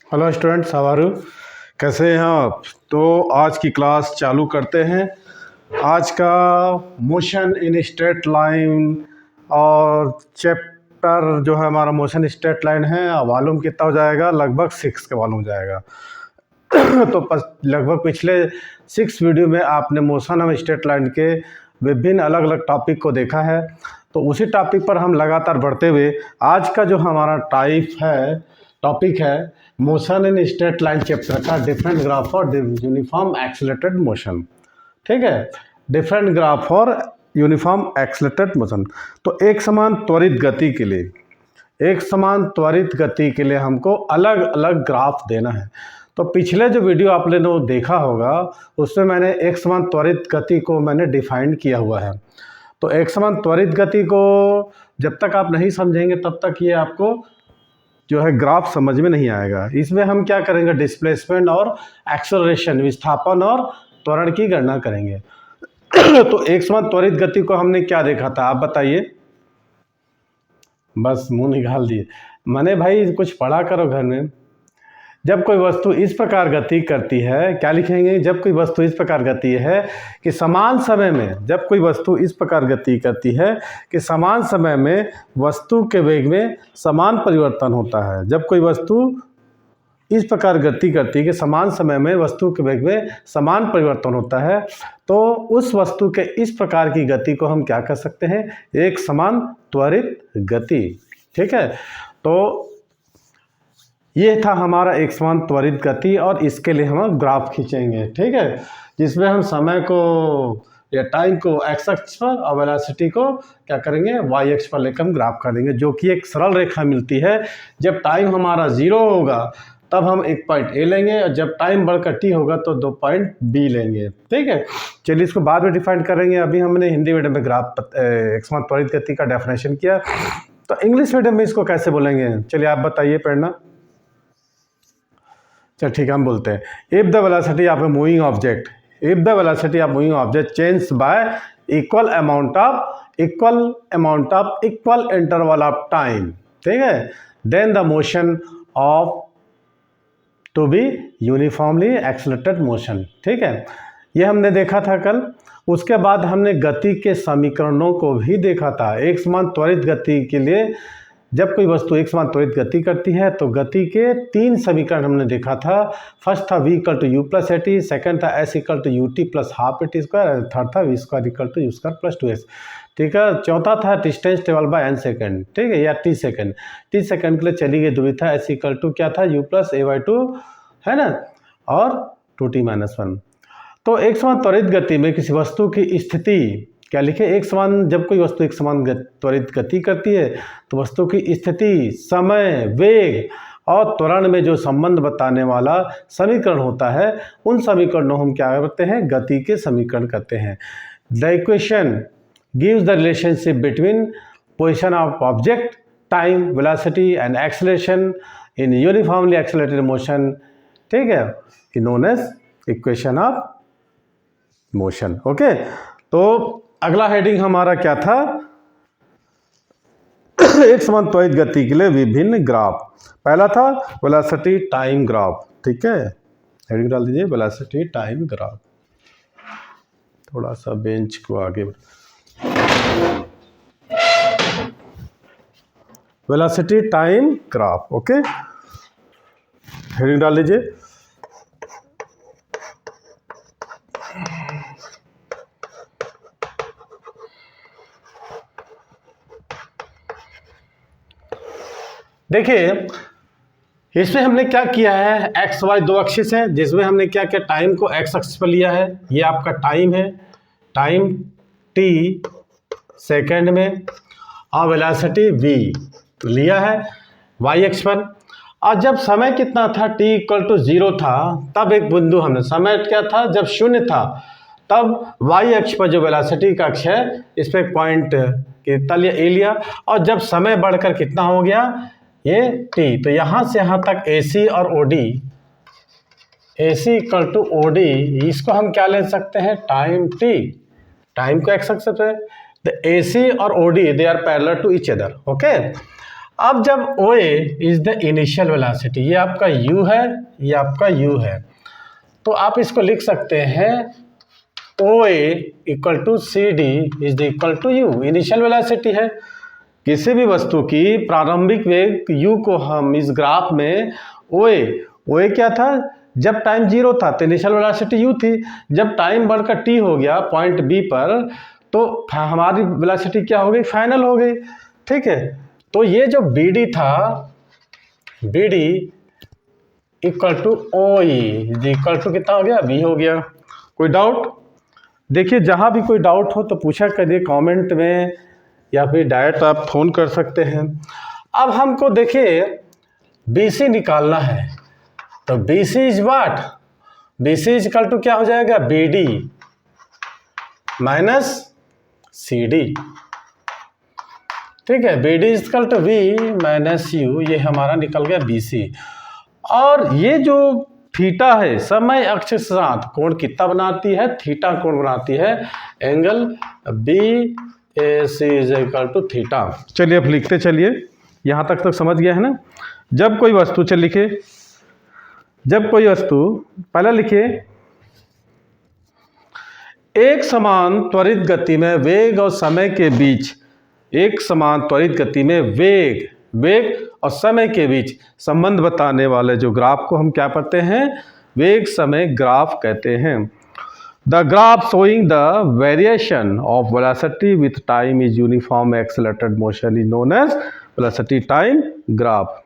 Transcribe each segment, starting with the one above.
Hello students, how are you? कैसे हैं आप? तो आज की क्लास चालू करते हैं। आज का मोशन इन स्ट्रेट लाइन और चैप्टर जो है हमारा मोशन स्ट्रेट लाइन है, वॉल्यूम कितना हो जाएगा? लगभग 6 का वॉल्यूम हो जाएगा। तो लगभग पिछले 6 वीडियो में आपने मोशन ऑफ स्ट्रेट लाइन के विभिन्न अलग अलग टॉपिक को देखा है। तो उसी टॉपिक पर हम लगातार बढ़ते हुए आज का जो हमारा टॉपिक है motion in straight line chapter का डिफरेंट ग्राफ और यूनिफॉर्म एक्सेलरेटेड मोशन। ठीक है, डिफरेंट ग्राफ और यूनिफॉर्म एक्सेलरेटेड मोशन। तो एक समान त्वरित गति के लिए हमको अलग अलग ग्राफ देना है। तो पिछले जो वीडियो आप लोगों ने देखा होगा उसमें मैंने एक समान त्वरित गति को मैंने डिफाइन किया हुआ है। तो एक समान त्वरित गति को जब तक आप नहीं समझेंगे तब तक ये आपको जो है ग्राफ समझ में नहीं आएगा। इसमें हम क्या करेंगे? डिस्प्लेसमेंट और एक्सेलरेशन, विस्थापन और त्वरण की गणना करेंगे। तो एक समान त्वरित गति को हमने क्या देखा था, आप बताइए? बस मुंह निकाल दिए। मैंने भाई कुछ पढ़ा करो घर में। जब कोई वस्तु इस प्रकार गति करती है, क्या लिखेंगे? जब कोई वस्तु इस प्रकार गति है कि समान समय में, जब कोई वस्तु इस प्रकार गति करती है कि समान समय में वस्तु के वेग में समान परिवर्तन होता है। जब कोई वस्तु इस प्रकार गति करती है कि समान समय में वस्तु के वेग में समान परिवर्तन होता है, तो उस वस्तु के इस प्रकार की गति को हम क्या कह सकते हैं? एक समान त्वरित गति। ठीक है, तो ये था हमारा एक समान त्वरित गति और इसके लिए हम ग्राफ खींचेंगे। ठीक है, जिसमें हम समय को या टाइम को एक्स अक्ष पर और वेलोसिटी को क्या करेंगे? वाई अक्ष पर लेकर हम ग्राफ कर देंगे, जो कि एक सरल रेखा मिलती है। जब टाइम हमारा 0 होगा तब हम एक पॉइंट ए लेंगे और जब टाइम बढ़कर टी होगा तो 2 पॉइंट बी लेंगे। ठीक है, चलिए इसको बाद में डिफाइन करेंगे। अभी हमने हिंदी मीडियम में ग्राफ एक समान त्वरित गति का डेफिनेशन किया, तो इंग्लिश मीडियम में इसको कैसे बोलेंगे? चलिए आप बताइए प्रेरणा। चल ठीक है, हम बोलते हैं if the velocity of a moving object change by equal amount of equal interval of time. ठीक है, then the motion of to be uniformly accelerated motion. ठीक है, ये हमने देखा था कल। उसके बाद हमने गति के समीकरणों को भी देखा था। एक समान त्वरित गति के लिए जब कोई वस्तु एक समान त्वरित गति करती है तो गति के 3 समीकरण हमने देखा था। फर्स्ट था v equal to u plus a t, second था s equal to u t plus half a t square, third था v square equal to u square plus 2s। ठीक है, चौथा था distance travel by n second. ठीक है, या T second के लिए चली गई दुविधा s इक्वल टू क्या था? u प्लस ए बाई 2 है ना, और 2t माइनस 1। तो एक समान त्वरित गति में किसी वस्तु की स्थिति क्या लिखे? जब कोई वस्तु एक समान त्वरित गति करती है तो वस्तु की स्थिति, समय, वेग और त्वरण में जो संबंध बताने वाला समीकरण होता है, उन समीकरणों हम क्या करते हैं? गति के समीकरण कहते हैं। The equation gives the relationship between position of object, time, velocity and acceleration in uniformly accelerated motion. ठीक है, known as equation of motion. Okay, तो अगला हेडिंग हमारा क्या था? एक समान त्वरित गति के लिए विभिन्न ग्राफ। पहला था वेलोसिटी टाइम ग्राफ। ठीक है, हेडिंग डाल दीजिए वेलोसिटी टाइम ग्राफ। थोड़ा सा बेंच को आगे, velocity time graph. Okay, heading डाल दीजिए। देखिए, इसमें हमने क्या किया है? एक्स वाई 2 एक्सिस है, जिसमें हमने क्या किया? टाइम को एक्स एक्सिस पर लिया है। ये आपका टाइम है, टाइम टी सेकेंड में, और वेलोसिटी v लिया है वाई एक्स पर। और जब समय कितना था? t इक्वल टू 0 था, तब एक बिंदु हमने, समय क्या था? जब 0 था तब वाई अक्ष पर जो वेलोसिटी का अक्ष है इस पर एक पॉइंट कितना लिया? ए लिया। और जब समय बढ़कर कितना हो गया? ये t, तो यहाँ से यहाँ तक AC और OD, AC equal to OD, इसको हम क्या ले सकते हैं? टाइम t, टाइम को एक्स एक्सिस पे। द AC और OD they are parallel to each other. Okay, अब जब O A is the initial velocity, ये आपका u है, ये आपका u है, तो आप इसको लिख सकते हैं O A equal to C D is equal to U, initial velocity है। किसी भी वस्तु की प्रारंभिक वेग u को हम इस ग्राफ में ओ ए क्या था, जब टाइम 0 था तो इनिशियल वेलोसिटी u थी, जब टाइम बढ़कर t हो गया पॉइंट b पर तो हमारी वेलोसिटी क्या हो गई, फाइनल हो गई। ठीक है, तो ये जो bd था, bd equal to O E equal to कितना हो गया, v हो गया। कोई डाउट? देखिए जहाँ भी कोई डाउट हो तो पूछा करिए कमेंट में या फिर डायरेक्ट आप फ़ोन कर सकते हैं। अब हमको देखिए BC निकालना है, तो BC is what, BC equal to क्या हो जाएगा, BD माइनस CD। ठीक है, BD equal to V minus U, ये हमारा निकल गया BC। और ये जो थीटा है समय अक्ष के साथ कोण कितना बनाती है, थीटा कोण बनाती है, angle BAC is equal to theta. चलिए अब लिखते चलिए, यहाँ तक समझ गया है ना। जब कोई वस्तु, चल लिखे, जब कोई वस्तु, पहले लिखिए, एक समान त्वरित गति में वेग और समय के बीच, एक समान त्वरित गति में वेग और समय के बीच संबंध बताने वाले जो ग्राफ को हम क्या कहते हैं, वेग समय ग्राफ कहते हैं। The graph showing the variation of velocity with time is uniform accelerated motion is known as velocity time graph.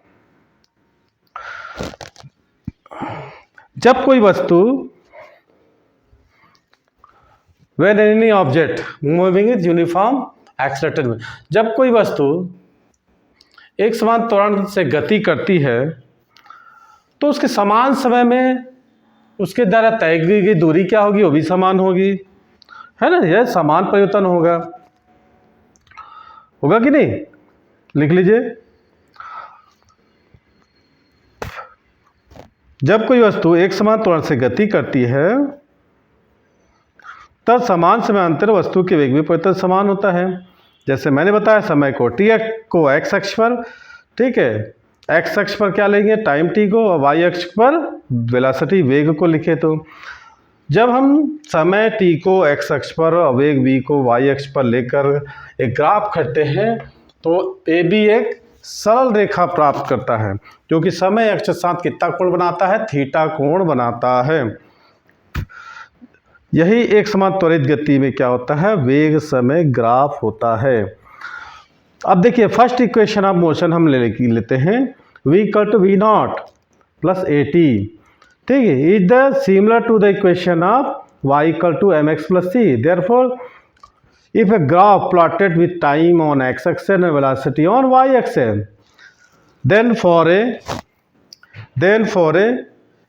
जब कोई वस्तु, when any object moving is uniform accelerated, जब कोई वस्तु एक समान त्वरण से गति करती है तो उसके समान समय में उसके द्वारा तय की गई दूरी क्या होगी, वो भी समान होगी, है ना, यह समान परिवर्तन होगा कि नहीं, लिख लीजिए। जब कोई वस्तु एक समान त्वरण से गति करती है तब समान समयांतर वस्तु के वेग में परिवर्तन समान होता है। जैसे मैंने बताया समय को टी को एक्स अक्ष पर, ठीक है, एक्स अक्ष पर क्या लेंगे, टाइम टी को, और वाई अक्ष पर वेलोसिटी वेग को लिखे। तो जब हम समय टी को एक्स अक्ष पर और वेग वी को वाई अक्ष पर लेकर एक ग्राफ खींचते हैं तो ए बी एक सरल रेखा प्राप्त करता है जो कि समय अक्ष के साथ कितना कोण बनाता है, थीटा कोण बनाता है। यही एक समान त्वरित गति में क्या होता है, वेग समय ग्राफ होता है। अब देखिए फर्स्ट इक्वेशन ऑफ मोशन हम लेते हैं, v equal to v naught plus a t, ठीक है, is the similar to the equation of y equal to m x plus c. Therefore if a graph plotted with time on x axis and velocity on y axis, then for a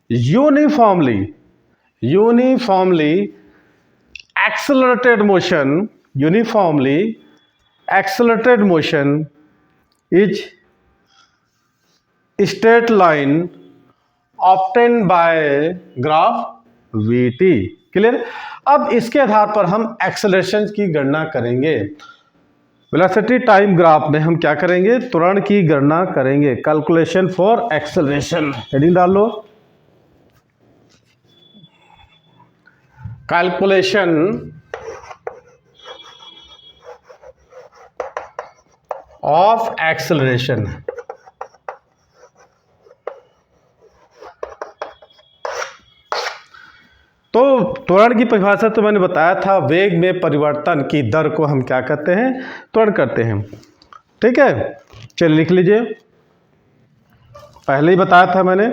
uniformly accelerated motion is straight line obtained by graph vt। Clear? अब इसके आधार पर हम acceleration की गणना करेंगे। Velocity time graph में हम क्या करेंगे, त्वरण की गणना करेंगे। कैलकुलेशन फॉर एक्सेलरेशन, हेडिंग डाल लो, कैलकुलेशन ऑफ एक्सेलरेशन। तो त्वरण की परिभाषा तो मैंने बताया था, वेग में परिवर्तन की दर को हम क्या कहते हैं, त्वरण करते हैं। ठीक है, चलिए लिख लीजिए, पहले ही बताया था मैंने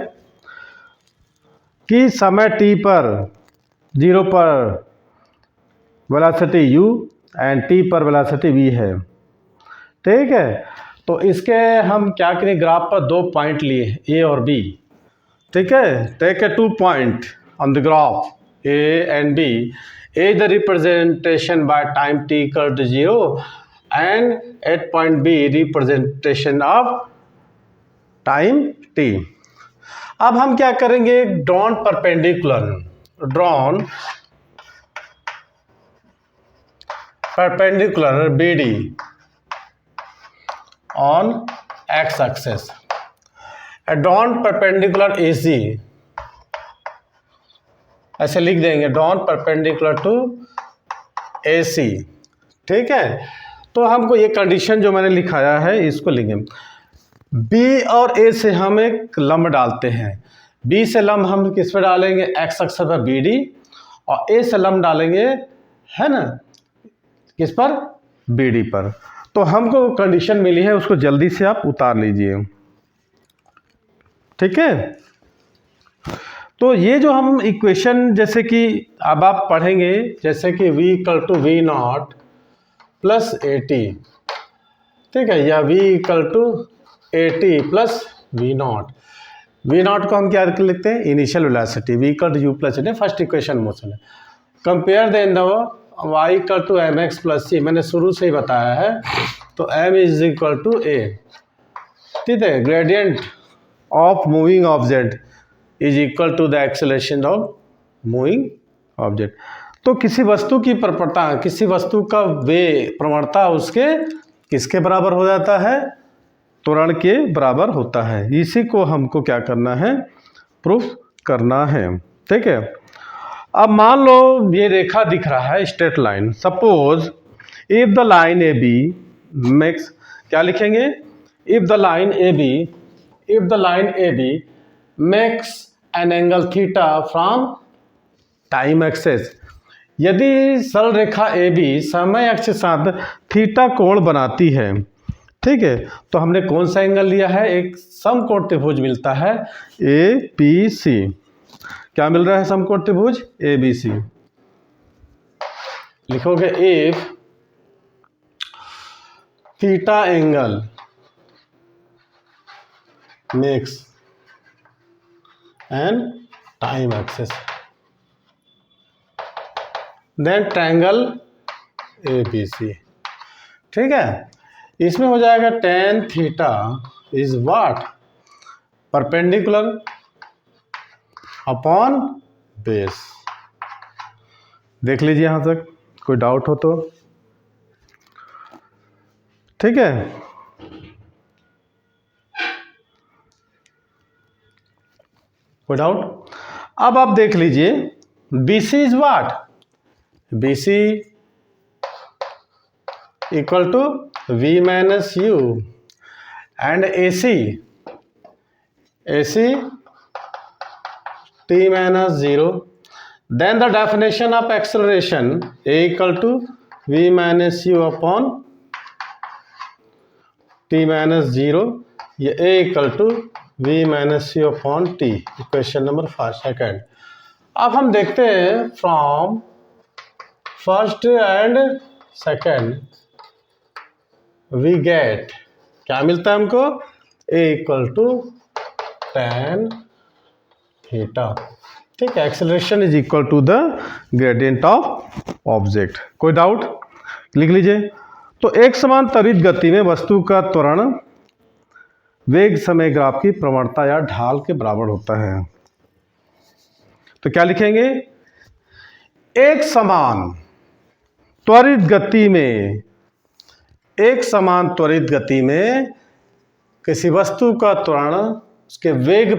कि समय t पर 0 पर वेलोसिटी u एंड t पर वेलोसिटी v है। ठीक है, तो इसके हम क्या करें, ग्राफ पर 2 पॉइंट लिए a और b। ठीक है, take a 2 point on the graph A and B. A is the representation by time t equal to 0 and at point B representation of time t. अब हम क्या करेंगे, drawn perpendicular BD on x axis. Drawn perpendicular AC, ऐसे लिख देंगे don perpendicular to AC। ठीक है, तो हमको ये कंडीशन जो मैंने लिखाया है इसको लिखेंगे। B और A से हम एक लंब डालते हैं। B से लंब हम किस पर डालेंगे, एक्स अक्ष पर BD, और A से लंब डालेंगे, है ना, किस पर, BD पर। तो हमको कंडीशन मिली है, उसको जल्दी से आप उतार लीजिए। ठीक है, तो ये जो हम इक्वेशन, जैसे कि अब आप पढ़ेंगे, जैसे कि V equal to V0 plus AT, ठीक है, या V equal to AT plus V0। V0 को हम क्या लिखते हैं, initial velocity, V equal to U plus AT, first equation motion है। Compare then the Y equal to mx plus c, मैंने शुरू से ही बताया है, तो m is equal to a, ठीक है, gradient of moving object is equal to the acceleration of moving object. तो किसी वस्तु की प्रवणता, किसी वस्तु का वेग, प्रवणता उसके किसके बराबर हो जाता है, त्वरण के बराबर होता है। इसी को हमको क्या करना है, प्रूफ करना है। ठीक है, अब मान लो ये रेखा दिख रहा है, straight line. Suppose if the line A B makes, क्या लिखेंगे, if the line A B makes an angle theta from time axis, यदि सरल रेखा ए बी समय अक्ष के साथ थीटा कोण बनाती है, ठीक है, तो हमने कौन सा एंगल लिया है, एक समकोण त्रिभुज मिलता है ABC। क्या मिल रहा है, समकोण त्रिभुज ABC। लिखोगे if theta angle makes an time axis, then triangle ABC। ठीक है, इसमें हो जाएगा tan theta is what, perpendicular upon base. देख लीजिए यहाँ तक, कोई डाउट हो तो। ठीक है, कोई डाउट। अब आप देख लीजिए BC is what, BC equal to V minus U and AC T minus 0, then the definition of acceleration A equal to V minus U upon T minus 0, ये A equal to V minus U upon T, equation number 2। अब हम देखते हैं from first and second we get, क्या मिलता है हमको, A equal to tan theta. ठीक है, acceleration is equal to the gradient of object. कोई डाउट, लिख लीजिए। तो एक समान त्वरित गति में वस्तु का त्वरण वेग समय ग्राफ की प्रवणता या ढाल के बराबर होता है। तो क्या लिखेंगे, एक समान त्वरित गति में, एक समान त्वरित गति में किसी वस्तु का त्वरण उसके वेग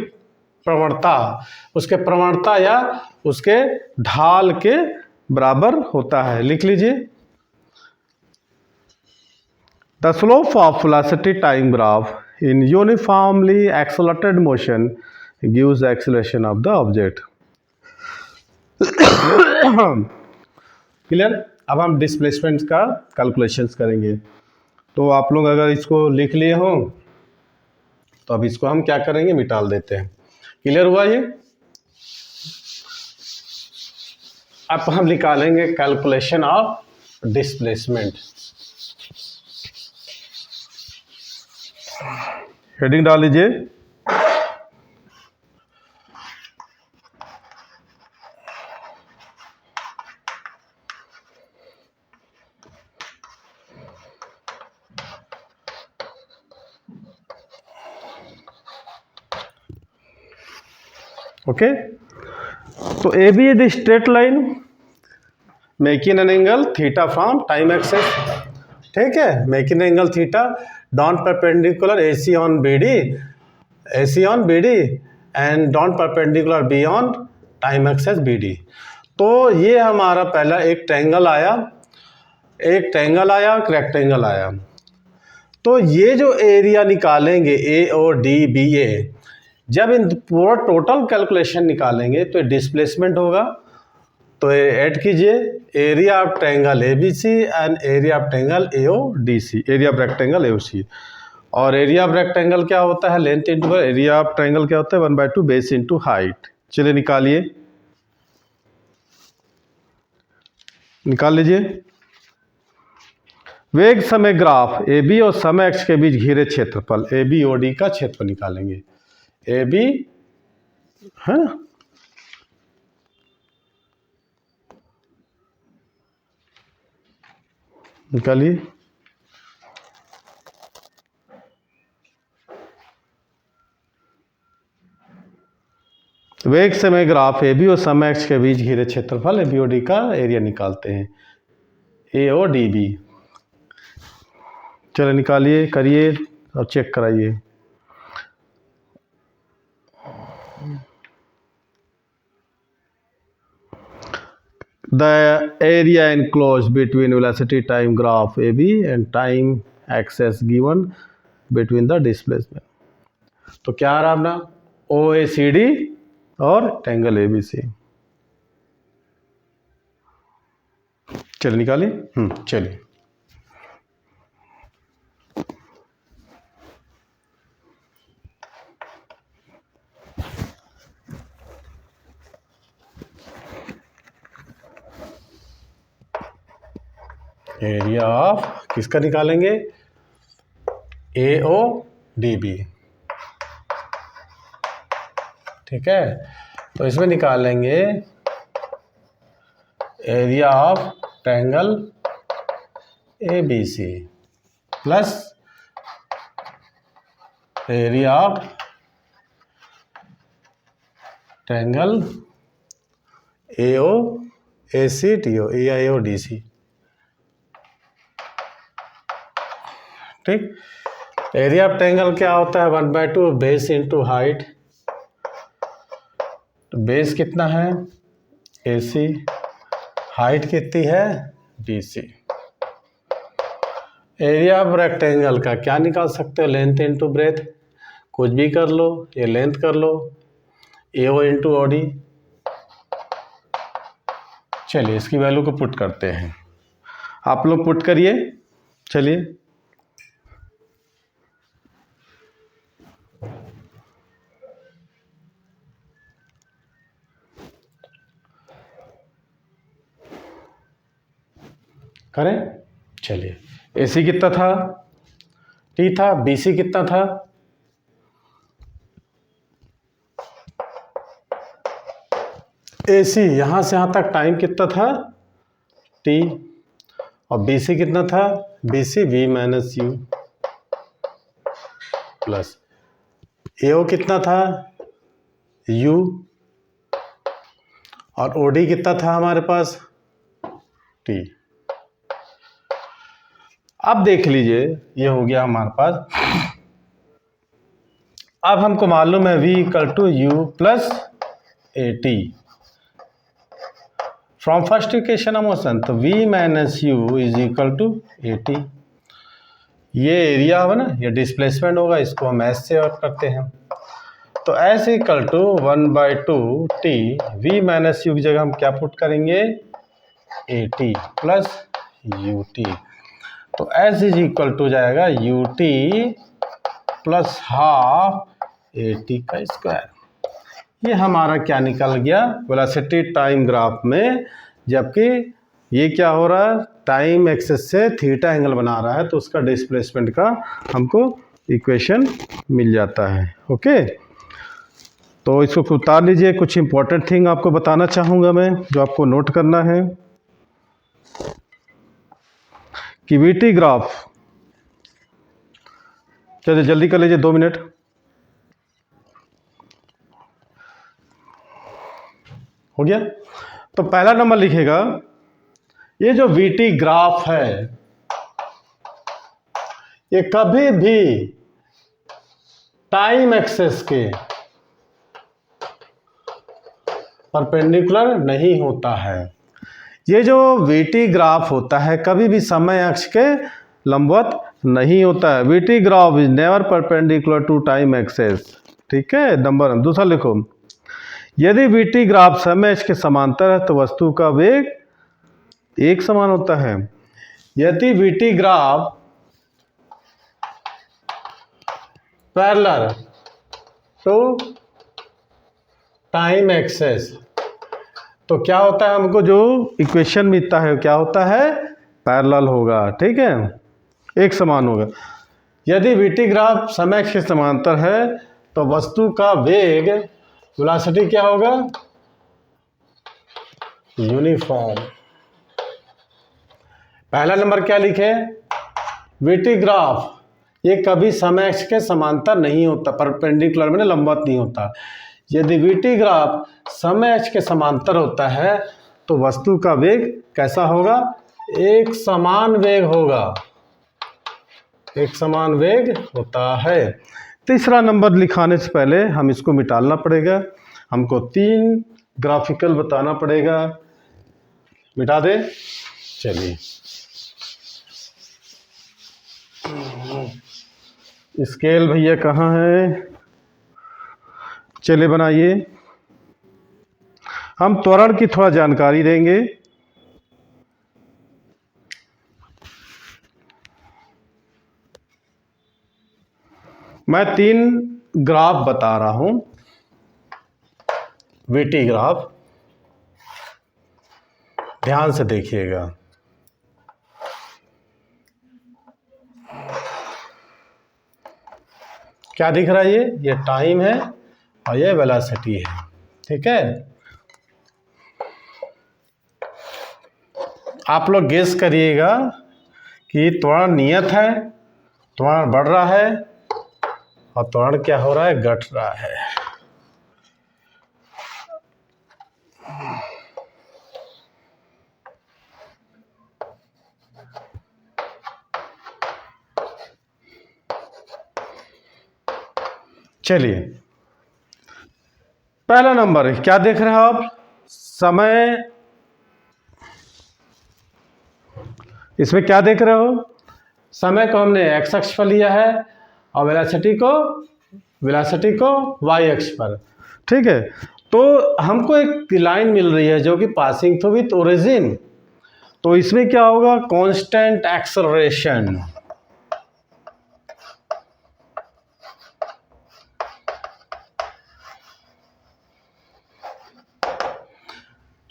प्रवणता, उसके प्रवणता या उसके ढाल के बराबर होता है। लिख लीजिए, the slope of velocity time graph in uniformly accelerated motion gives acceleration of the object. Clear. अब हम डिस्प्लेसमेंट का कैलकुलेशंस करेंगे। तो आप लोग अगर इसको लिख लिए हो तो अब इसको हम क्या करेंगे, मिटा देते हैं। क्लियर हुआ ये। अब हम निकालेंगे कैलकुलेशन ऑफ डिस्प्लेसमेंट। हेडिंग डाल लीजिए, ओके। तो A B is the straight line making an angle theta from time axis. ठीक है, making angle theta drawn perpendicular AC on BD and drawn perpendicular B on time axis BD। तो ये हमारा पहला एक ट्रायंगल आया, एक रेक्टेंगल आया। तो ये जो एरिया निकालेंगे AODBA, जब इन पूरा टोटल कैलकुलेशन निकालेंगे तो डिस्प्लेसमेंट होगा। तो ऐड कीजिए area of triangle ABC and area of triangle AODC, area of rectangle AOC। और एरिया ऑफ रेक्टेंगल क्या होता है? Length into, area of triangle क्या होता है? 1/2 बेस इंटू हाइट। चलिए निकालिए, निकाल लीजिए। वेग समय ग्राफ AB और समय अक्ष के बीच घिरे क्षेत्रफल ABOD का क्षेत्रफल निकालेंगे। AB है ना, निकालिए। वेग समय ग्राफ AB और समय अक्ष के बीच घिरे क्षेत्रफल ABOD का एरिया निकालते हैं, AODB। चलो निकालिए, करिए और चेक कराइए। The area enclosed between velocity time graph AB and time axis given between the displacement। तो क्या आ रहा अपना? OACD और ट्रायंगल ABC। चलिए निकालिए। चलिए, एरिया ऑफ किसका निकालेंगे? AODB। ठीक है, तो इसमें निकालेंगे area of triangle ABC plus area of triangle AODC। ठीक, एरिया ऑफ ट्रायंगल क्या होता है? 1/2 बेस इंटू हाइट। तो बेस कितना है? AC, हाइट कितनी है? BC। एरिया ऑफ रेक्टेंगल का क्या निकाल सकते हो? लेंथ इंटू ब्रेथ, कुछ भी कर लो, ये लेंथ कर लो, AO इंटू OD। चलिए इसकी वैल्यू को पुट करते हैं, आप लोग पुट करिए। चलिए, करें। चलिए, AC कितना था? T था। BC कितना था? AC यहां से यहां तक टाइम कितना था? T। और BC कितना था? BC V minus U plus AO कितना था? U। और OD कितना था हमारे पास? T। अब देख लीजिए, ये हो गया हमारे पास। अब हमको मालूम है V = U plus AT from first equation of motion. तो V माइनस U = AT। ये एरिया होगा ना, ये डिस्प्लेसमेंट होगा, इसको हम S से और करते हैं। तो S = 1/2 T। V minus U की जगह हम क्या पुट करेंगे? AT plus UT। तो S = जाएगा UT प्लस हाफ AT का स्क्वायर। ये हमारा क्या निकल गया? वेलोसिटी टाइम ग्राफ में, जबकि ये क्या हो रहा है? टाइम एक्सेस से थीटा एंगल बना रहा है, तो उसका डिस्प्लेसमेंट का हमको इक्वेशन मिल जाता है। ओके, तो इसको उतार लीजिए। कुछ इंपॉर्टेंट थिंग आपको बताना चाहूँगा मैं, जो आपको नोट करना है कि VT ग्राफ। चलिए जल्दी कर लीजिए, 2 मिनट। हो गया? तो पहला नंबर लिखेगा, ये जो VT ग्राफ है, ये कभी भी टाइम एक्सेस के परपेंडिकुलर नहीं होता है। ये जो वीटी ग्राफ होता है कभी भी समय अक्ष के लंबवत नहीं होता है। VT graph is never perpendicular to time axis. ठीक है, नंबर दूसरा लिखो, यदि वीटी ग्राफ समय अक्ष के समांतर है तो वस्तु का वेग एक समान होता है। यदि VT graph parallel to time axis तो क्या होता है, हमको जो इक्वेशन मिलता है क्या होता है, पैरेलल होगा। ठीक है, एक समान होगा। यदि वीटी ग्राफ समय के समांतर है तो वस्तु का वेग वेलोसिटी क्या होगा, यूनिफॉर्म। पहला नंबर क्या लिखे, वीटी ग्राफ ये कभी समय अक्ष के समांतर नहीं होता, परपेंडिकुलर में लंबवत नहीं होता। यदि वीटी ग्राफ समय अक्ष के समांतर होता है तो वस्तु का वेग कैसा होगा, एक समान वेग होगा, एक समान वेग होता है। तीसरा नंबर लिखाने से पहले हम इसको मिटाना पड़ेगा, हमको 3 ग्राफिकल बताना पड़ेगा। मिटा दे, चलिए स्केल भैया कहाँ है, चलिए बनाइए। हम त्वरण की थोड़ा जानकारी देंगे। मैं 3 ग्राफ बता रहा हूं, वीटी ग्राफ, ध्यान से देखिएगा। क्या दिख रहा है, ये टाइम है और ये वेलोसिटी है। ठीक है, आप लोग गेस करिएगा कि त्वरण नियत है, त्वरण बढ़ रहा है और त्वरण क्या हो रहा है, घट रहा है। चलिए पहला नंबर क्या देख रहे हो आप, समय, इसमें क्या देख रहे हो, समय को हमने एक्स अक्ष पर लिया है और वेलोसिटी को वाई अक्ष पर। ठीक है, तो हमको एक लाइन मिल रही है जो कि पासिंग थ्रू विथ ओरिजिन, तो इसमें क्या होगा, कांस्टेंट एक्सेलरेशन।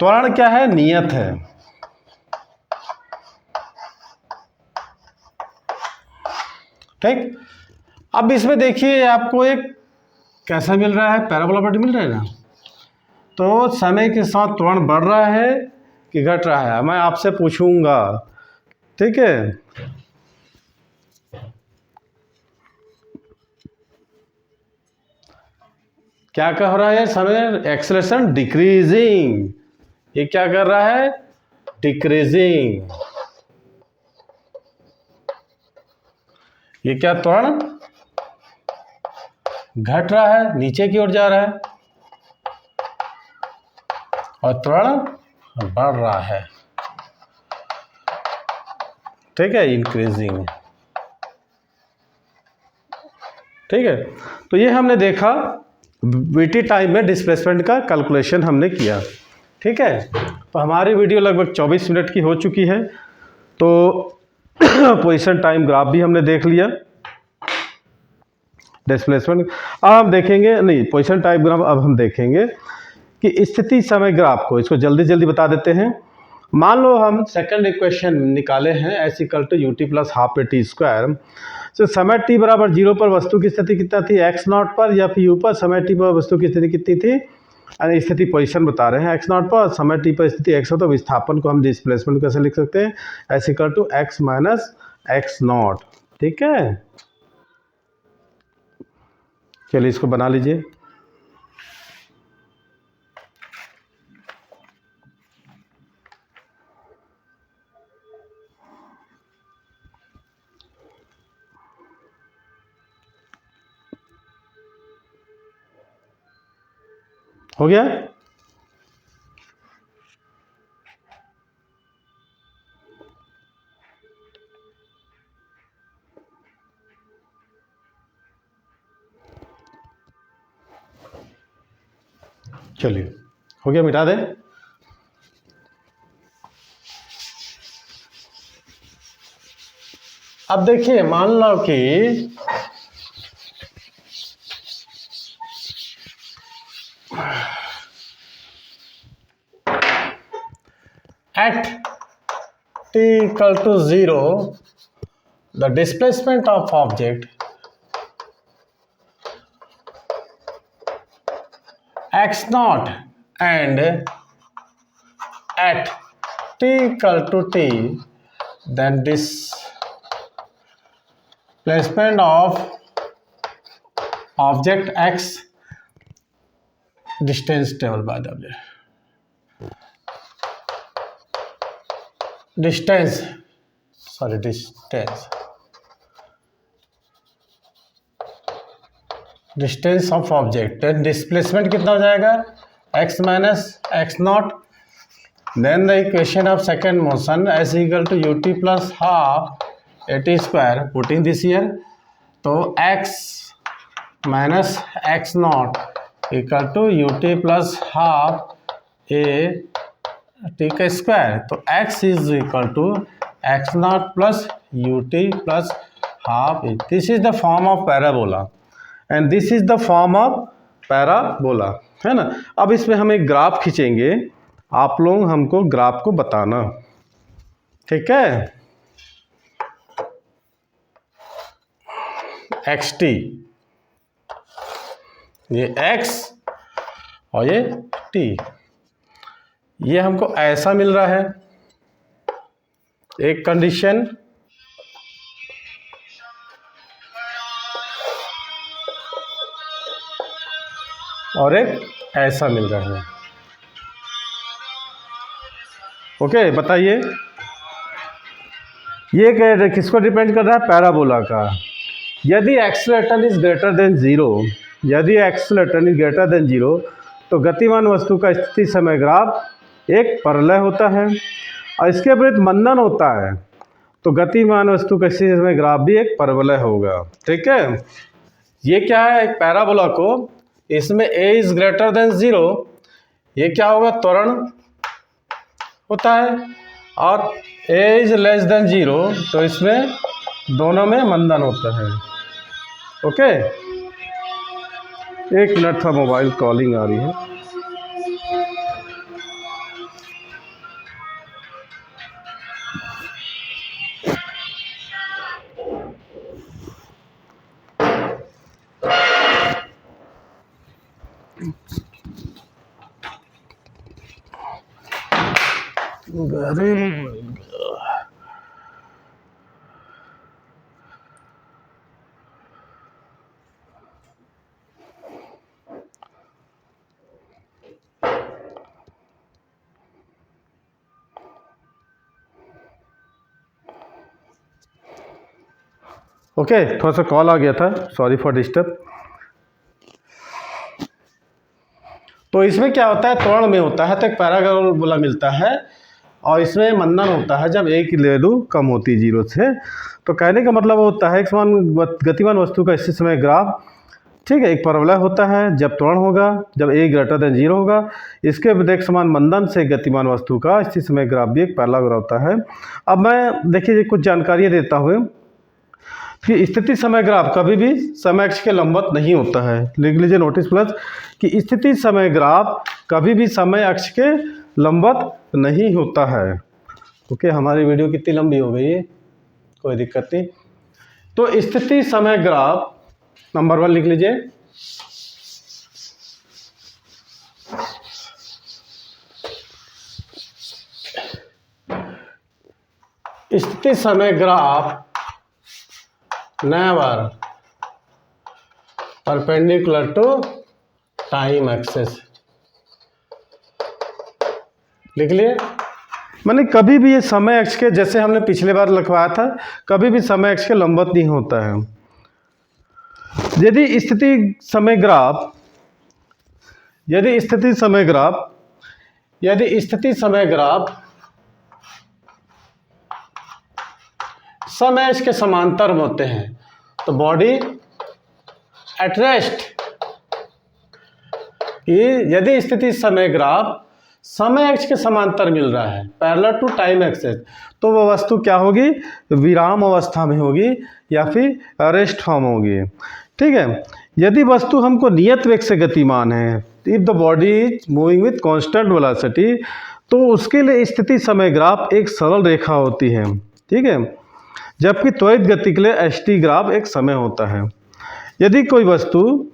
त्वरण क्या है, नियत है। ठीक, अब इसमें देखिए आपको एक कैसा मिल रहा है, पैराबोला प्रॉपर्टी मिल रहा है ना, तो समय के साथ त्वरण बढ़ रहा है कि घट रहा है, मैं आपसे पूछूंगा। ठीक है, क्या कह रहा है, समय एक्सेलरेशन डिक्रीजिंग, ये क्या कर रहा है, डिक्रीजिंग। ये क्या, त्वरण घट रहा है, नीचे की ओर जा रहा है, और त्वरण बढ़ रहा है। ठीक है, इंक्रीजिंग। ठीक है, तो ये हमने देखा वीटी टाइम में डिस्प्लेसमेंट का कैलकुलेशन हमने किया। ठीक है, तो हमारी वीडियो लगभग 24 मिनट की हो चुकी है। तो पोजीशन टाइम ग्राफ भी हमने देख लिया, डिस्प्लेसमेंट। अब हम देखेंगे, नहीं पोजीशन टाइम ग्राफ, अब हम देखेंगे कि स्थिति समय ग्राफ को, इसको जल्दी जल्दी बता देते हैं। मान लो हम सेकंड इक्वेशन निकाले हैं, s equal to u t plus half a t square. तो समय t बराबर 0 पर वस्तु की स्थिति कितना थी, x नॉट पर, या फिर ऊपर समय t पर वस्तु की स्थिति कितनी थी, स्थिति पोजीशन बता रहे हैं x नॉट पर, समय t पर स्थिति x हो, तो विस्थापन को हम डिस्प्लेसमेंट कैसे लिख सकते हैं, s equal to x minus x naught. ठीक है, चलिए इसको बना लीजिए। हो गया। चलिए हो गया, मिटा दें। अब देखिए, मान लो कि at t equal to 0 the displacement of object x naught and at t equal to t then displacement of object x distance table by the way distance of object, then displacement कितना हो जाएगा x minus x naught, then the equation of second motion s equal to u t plus half a t square, putting this here, तो x minus x naught equal to u t plus half a t का square, तो x is equal to x naught plus u t plus half a. This is the form of parabola and this is the form of parabola, है ना। अब इसमें हम एक graph खींचेंगे, आप लोग हमको ग्राफ को बताना, ठीक है। एक्स टी, ये x और ये t, ये हमको ऐसा मिल रहा है एक कंडीशन, और एक ऐसा मिल रहा है। ओके, बताइए ये किसको डिपेंड कर रहा है? पैराबोला का। यदि accelerator is greater than zero, यदि accelerator is greater than zero तो गतिमान वस्तु का स्थिति समय ग्राफ एक परवलय होता है, और इसके विपरीत मंदन होता है तो गतिमान वस्तु का स्थिति समय ग्राफ भी एक परवलय होगा, ठीक है। ये क्या है? एक पैराबोला को, इसमें a is greater than zero, ये क्या होगा? त्वरण होता है, और a is less than zero तो इसमें दोनों में मंदन होता है। ओके, एक मिनट था, मोबाइल कॉलिंग आ रही है। ओके, थोड़ा सा कॉल आ गया था, सॉरी फॉर डिस्टर्ब। तो इसमें क्या होता है? त्वरण में होता है तो एक पैराबोला मिलता है, और इसमें मंदन होता है जब एक वैल्यू कम होती है जीरो से। तो कहने का मतलब होता है एक समान गतिमान वस्तु का स्थिति समय ग्राफ, ठीक है, एक परवलय होता है जब त्वरण होगा, जब a ग्रेटर देन जीरो होगा। इसके विपरीत समान मंदन से गतिमान वस्तु का स्थिति समय ग्राफ भी एक पैराबोला होता है। अब मैं देखिए कुछ जानकारियाँ देता हूँ कि स्थिति समय ग्राफ कभी भी समय अक्ष के लंबवत नहीं होता है। लिख लीजिए नोटिस प्लस कि स्थिति समय ग्राफ कभी भी समय अक्ष के लंबवत नहीं होता है। ओके, हमारी वीडियो कितनी लंबी हो गई है, कोई दिक्कत नहीं। तो स्थिति समय ग्राफ नंबर 1 लिख लीजिए, स्थिति समय graph never perpendicular to time axis. लिख लिए, मैंने कभी भी ये समय अक्ष के, जैसे हमने पिछले बार लिखवाया था, कभी भी समय अक्ष के लंबवत नहीं होता है। यदि स्थिति समय ग्राफ यदि स्थिति समय ग्राफ समय एक्स के समांतर होते हैं तो बॉडी एट रेस्ट। यदि स्थिति समय ग्राफ समय एक्स के समांतर मिल रहा है, पैरेलल टू टाइम एक्सेस, तो वह वस्तु क्या होगी, विराम अवस्था में होगी या फिर रेस्ट फॉर्म होगी। ठीक है। यदि वस्तु हमको नियत वेग से गतिमान है, if the body is moving with constant velocity, तो उसके लिए स्थिति समय ग्राफ एक सरल रेखा होती है। ठीक है। जबकि त्वरित गति के लिए एसटी ग्राफ एक समय होता है। यदि कोई वस्तु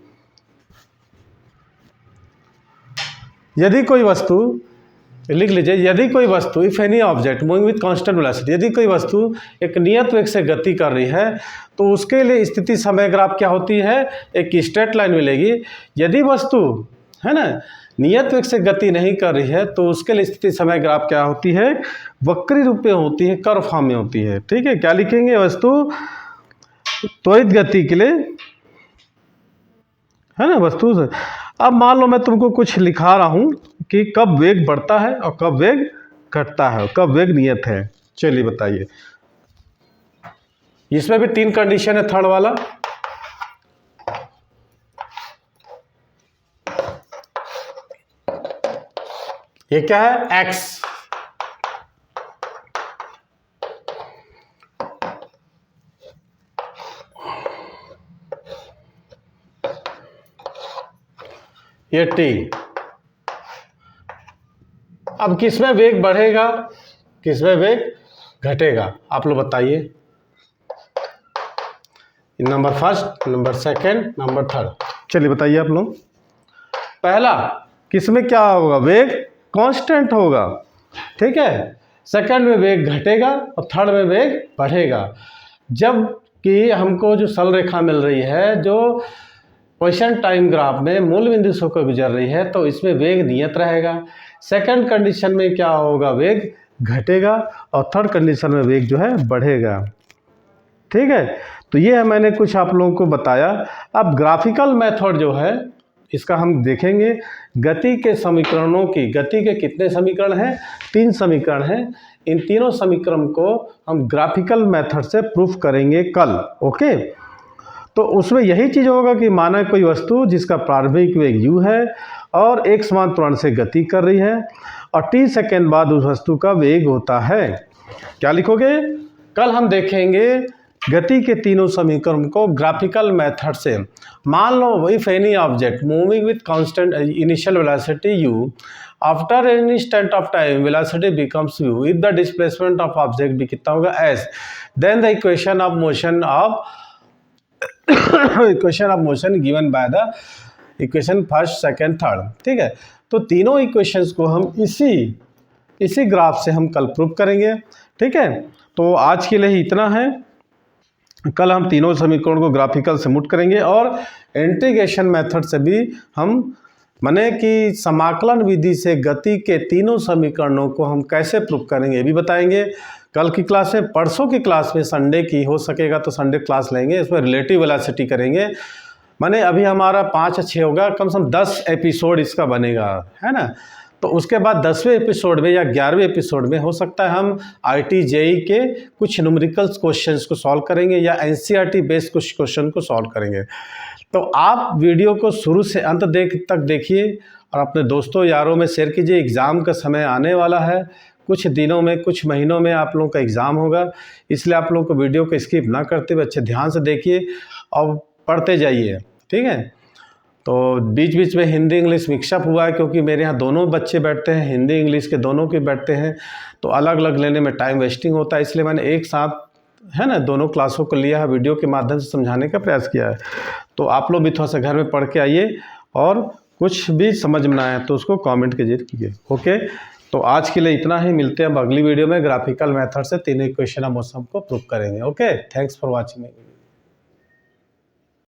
लिख लीजिए, यदि कोई वस्तु if any object moving with constant velocity, यदि कोई वस्तु एक नियत वेग से गति कर रही है तो उसके लिए स्थिति समय ग्राफ क्या होती है, एक स्ट्रेट लाइन मिलेगी। यदि वस्तु है ना नियत वेग से गति नहीं कर रही है तो उसके लिए स्थिति समय ग्राफ क्या होती है, वक्री रूप में होती है, कर्व फॉर्म में होती है। ठीक है। क्या लिखेंगे, वस्तु त्वरित गति के लिए, है ना, वस्तु से। अब मान लो मैं तुमको कुछ लिखा रहा हूं कि कब वेग बढ़ता है और कब वेग घटता है, कब वेग नियत है। चलिए बताइए। इसमें भी 3 कंडीशन है, थर्ड वाला। ये क्या है, एक्स, ये टी। अब किसमें वेग बढ़ेगा, किसमें वेग घटेगा, आप लोग बताइए। Number first, number second, number third. चलिए बताइए आप लोग। पहला, किसमें क्या होगा, वेग कांस्टेंट होगा। ठीक है। सेकंड में वेग घटेगा और थर्ड में वेग बढ़ेगा। जब कि हमको जो सरल रेखा मिल रही है जो पोजीशन टाइम ग्राफ में मूल बिंदु से होकर गुजर रही है, तो इसमें वेग नियत रहेगा। सेकंड कंडीशन में क्या होगा, वेग घटेगा और थर्ड कंडीशन में वेग जो है बढ़ेगा। ठीक है। तो ये है मैंने कुछ आप लोगों को बताया। अब ग्राफिकल मेथड जो है इसका हम देखेंगे। गति के समीकरणों की, गति के कितने समीकरण हैं, 3 समीकरण हैं। इन तीनों समीकरण को हम ग्राफिकल मेथड से प्रूफ करेंगे कल। ओके। तो उसमें यही चीज़ होगा कि माना कोई वस्तु जिसका प्रारंभिक वेग u है और एक समान त्वरण से गति कर रही है और t सेकेंड बाद उस वस्तु का वेग होता है। क्या लिखोगे, कल हम देखेंगे गति के तीनों समीकरण को ग्राफिकल मेथड से। मान लो if any object moving with constant initial velocity u, after an instant of time velocity becomes v, if the displacement of object भी कितना होगा s, then the equation of motion given by the equation first, second, third. ठीक है। तो तीनों equations को हम इसी ग्राफ से हम कल प्रूव करेंगे। ठीक है। तो आज के लिए इतना है। कल हम तीनों समीकरण को ग्राफिकल से मूव करेंगे और इंटीग्रेशन मेथड से भी हम माने कि समाकलन विधि से गति के तीनों समीकरणों को हम कैसे प्रूव करेंगे ये भी बताएंगे कल की क्लास में। परसों की क्लास में, संडे की हो सकेगा तो संडे क्लास लेंगे, इसमें रिलेटिव वेलोसिटी करेंगे। माने अभी हमारा 5 या 6 होगा, कम से कम 10 एपिसोड इसका बनेगा, है ना। तो उसके बाद 10वें एपिसोड में या 11वें एपिसोड में हो सकता है हम IIT JEE के कुछ न्यूमेरिकल्स क्वेश्चंस को सॉल्व करेंगे या NCERT बेस्ड कुछ क्वेश्चन को सॉल्व करेंगे। तो आप वीडियो को शुरू से अंत तक देखिए और अपने दोस्तों यारों में शेयर कीजिए। एग्ज़ाम का समय आने वाला है, कुछ दिनों में, कुछ महीनों में आप लोगों का एग्ज़ाम होगा, इसलिए आप लोगों को वीडियो को स्किप ना करते हुए अच्छे ध्यान से देखिए और पढ़ते जाइए। ठीक है। तो बीच बीच में हिंदी इंग्लिश मिक्सअप हुआ है क्योंकि मेरे यहाँ दोनों बच्चे बैठते हैं, हिंदी इंग्लिश के दोनों के बैठते हैं, तो अलग अलग लेने में टाइम वेस्टिंग होता है, इसलिए मैंने एक साथ, है ना, दोनों क्लासों को लिया है, वीडियो के माध्यम से समझाने का प्रयास किया है। तो आप लोग भी थोड़ा सा घर में पढ़ के आइए और कुछ भी समझ में ना आए तो उसको कमेंट कीजिए। ओके। तो आज के लिए इतना ही, मिलते हैं अब अगली वीडियो में। ग्राफिकल मेथड से तीनों इक्वेशन ऑफ मोशन को प्रूव करेंगे। Okay, thanks for watching.